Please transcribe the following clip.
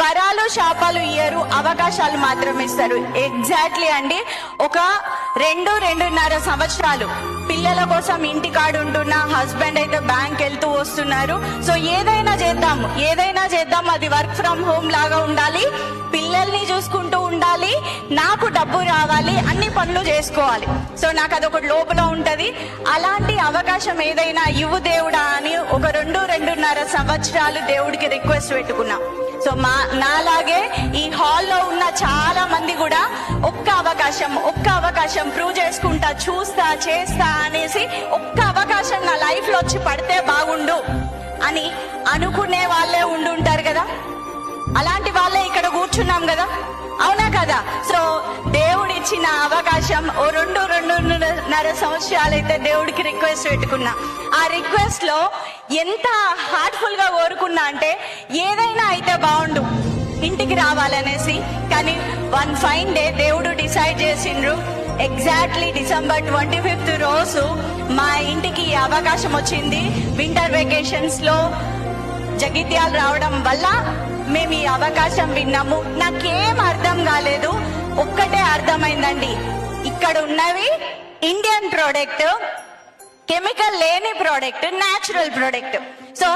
వరాలు శాపాలు ఇయ్యరు, అవకాశాలు మాత్రమే ఇస్తారు. ఎగ్జాక్ట్లీ అండి. ఒక 2-2.5 సంవత్సరాలు పిల్లల కోసం ఇంటి కాడు ఉంటున్న హస్బెండ్ అయితే బ్యాంక్ వెళ్తూ వస్తున్నారు. సో ఏదైనా చేద్దాం, అది వర్క్ ఫ్రమ్ హోమ్ లాగా ఉండాలి, పిల్లల్ని చూసుకుంటూ ఉండాలి, నాకు డబ్బు రావాలి, అన్ని పనులు చేసుకోవాలి. సో నాకు అదొకటి లోపల ఉంటది. అలాంటి అవకాశం ఏదైనా ఇవ్వు దేవుడా అని ఒక 2-2.5 సంవత్సరాలు దేవుడికి రిక్వెస్ట్ పెట్టుకున్నా. సో నాలాగే ఈ హాల్లో ఉన్న చాలా మంది కూడా ఒక్క అవకాశం ప్రూవ్ చేసుకుంటా, చూస్తా, చేస్తా అనేసి ఒక్క అవకాశం నా లైఫ్ లో వచ్చి పడితే బాగుండు అని అనుకునే వాళ్ళే ఉండుంటారు కదా. అలాంటి వాళ్ళే ఇక్కడ కూర్చున్నాం కదా, అవునా కదా? సో దేవుడు ఇచ్చిన అవకాశం ఓ 2-2.5 సంవత్సరాలైతే దేవుడికి రిక్వెస్ట్ పెట్టుకున్నా. ఆ రిక్వెస్ట్ లో ఎంత హార్ట్ఫుల్ గా కోరుకున్నా అంటే ఏదైనా అయితే బాగుండు, ఇంటికి రావాలనేసి. కానీ వన్ ఫైన్ డే దేవుడు డిసైడ్ చేసిండ్రు. ఎగ్జాక్ట్లీ డిసెంబర్ 25th రోజు మా ఇంటికి అవకాశం వచ్చింది. వింటర్ వెకేషన్స్ లో జగిత్యాల రావడం వల్ల మేము ఈ అవకాశం విన్నాము. నాకేం అర్థం కాలేదు, ఒక్కటే అర్థమైందండి, ఇక్కడ ఉన్నవి ఇండియన్ ప్రోడక్ట్, కెమికల్ లేని ప్రోడక్ట్, న్యాచురల్ ప్రోడక్ట్. సో